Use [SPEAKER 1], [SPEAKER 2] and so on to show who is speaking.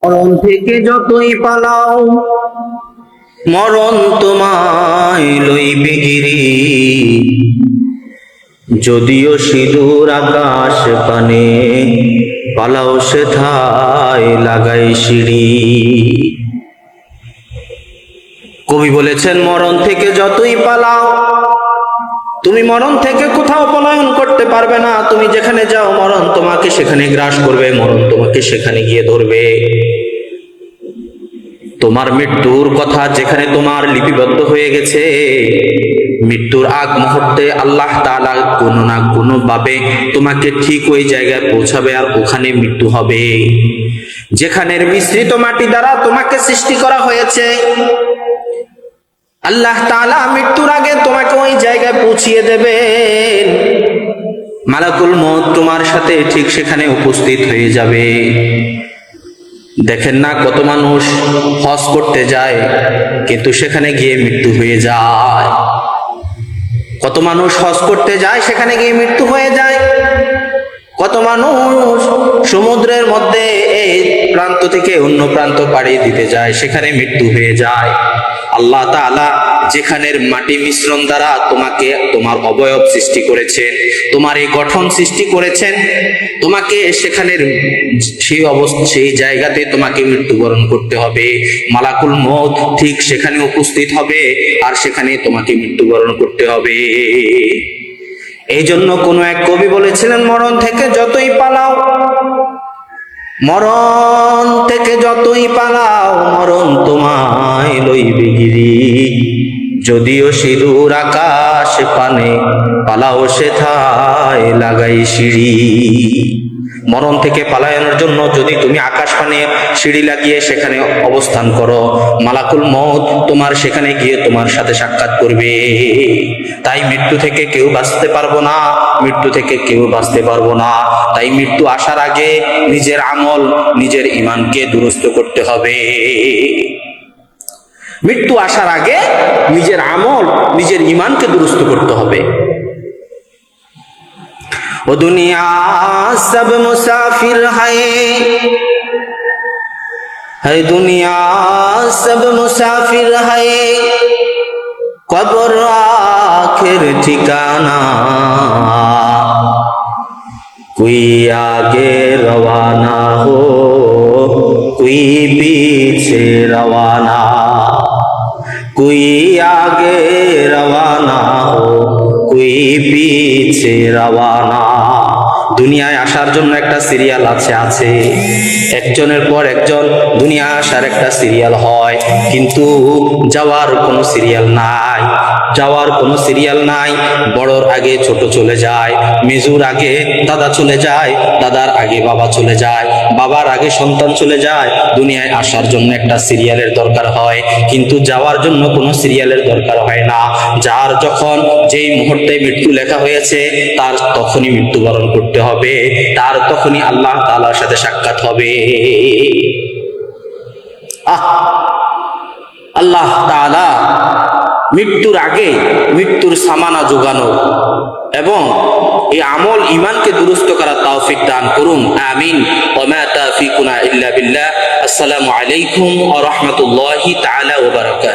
[SPEAKER 1] মরণ থেকে যতই পালাও মরণ তোমায় লইবে গিরি, যদিও সিঁদুর আকাশ পানে পালাও সেথায় লাগাই সিঁড়ি। কবি বলেছেন, মরণ থেকে যতই পালাও, তুমি মরণ থেকে কোথাও পলায়ন করতে পারবে না। তুমি যেখানে যাও মরণ তোমাকে সেখানে গ্রাস করবে, মরণ তোমাকে সেখানে গিয়ে ধরবে। তোমার মৃত্যুর কথা যেখানে তোমার লিপিবদ্ধ হয়ে গেছে, মৃত্যুর আগ মুহূর্তে আল্লাহ তাআলা কোনো না কোনো ভাবে তোমাকে ঠিক ওই জায়গায় পৌঁছাবে, আর ওখানে মৃত্যু হবে। যেখানের মিশ্রিত মাটি দ্বারা তোমাকে সৃষ্টি করা হয়েছে, আল্লাহ তাআলা মৃত্যুর আগে তোমাকে ওই জায়গায় পৌঁছিয়ে দেবেন। মালাকুল মউত তোমার সাথে ঠিক সেখানে উপস্থিত হয়ে যাবে। দেখেন না, কত মানুষ হজ করতে যায় কিন্তু সেখানে গিয়ে মৃত্যু হয়ে যায়। কত মানুষ হজ করতে যায় সেখানে গিয়ে মৃত্যু হয়ে যায়। কত মানুষ সমুদ্রের মধ্যে এই প্রান্ত থেকে অন্য প্রান্ত পাড়ি দিতে যায়, সেখানে মৃত্যু হয়ে যায়। আল্লাহ তাআলা যেখানের মাটি মিশ্রণ দ্বারা তোমাকে তোমার অবয়ব সৃষ্টি করেছেন, তোমার এই গঠন সৃষ্টি করেছেন, তোমাকে সেখানের সেই জায়গাতে তোমাকে মৃত্যুবরণ করতে হবে। মালাকুল মউত ঠিক সেখানে উপস্থিত হবে আর সেখানে তোমাকে মৃত্যুবরণ করতে হবে। এই জন্য কোন এক কবি বলেছিলেন, মরণ থেকে যতই পালাও, মরণ থেকে যতই পালাও মরণ তোমায় লইবে গিরি, যদিও সিঁদুর আকাশ পানে পালাও সেথায় লাগাই সিঁড়ি। মরণ থেকে পালানোর জন্য যদি তুমি আকাশ পানে সিঁড়ি লাগিয়ে সেখানে অবস্থান করো, মালাকুল মউত তোমার সেখানে গিয়ে তোমার সাথে সাক্ষাৎ করবে। তাই মৃত্যু থেকে কেউ বাঁচতে পারবো না, মৃত্যু থেকে কেউ বাঁচতে পারবো না। তাই মৃত্যু আসার আগে নিজের আমল, নিজের ঈমানকে দুরস্ত করতে হবে। মৃত্যু আসার আগে নিজের আমল, নিজের ঈমানকে দুরস্ত করতে হবে। वो दुनिया सब मुसाफिर है दुनिया सब मुसाफिर है, कब्र आखिर ठिकाना, कोई आगे रवाना हो कोई पीछे रवाना, कोई आगे रवाना हो कोई पीछे रवाना। দুনিয়ায় আসার জন্য একটা সিরিয়াল আছে, একজনের পর একজন দুনিয়া আসার একটা সিরিয়াল হয়, কিন্তু যাওয়ার কোনো সিরিয়াল নাই। যাওয়ার কোনো সিরিয়াল নাই। বড়র আগে ছোট চলে যায়, মেজুর আগে দাদা চলে যায়, দাদার আগে বাবা চলে যায়, বাবার আগে সন্তান চলে যায়। দুনিয়ায় আসার জন্য একটা সিরিয়ালের দরকার হয়, কিন্তু যাওয়ার জন্য কোনো সিরিয়ালের দরকার হয় না। যার যখন যেই মুহূর্তে মৃত্যু লেখা হয়েছে তার তখনই মৃত্যুবরণ করতে হবে, তার তখনই আল্লাহ তাআলার সাথে সাক্ষাৎ হবে। আল্লাহ তাআলা মৃত্যুর আগে মৃত্যুর সামানা যোগানো এবং এই আমল ঈমানকে দুরুস্ত করার তৌফিক দান করুন, আমিন। ওয়া মা তাওফিকুনা ইল্লা বিল্লাহ। আসসালামু আলাইকুম ওয়া রাহমাতুল্লাহি তাআলা ওয়া বারাকাতুহু।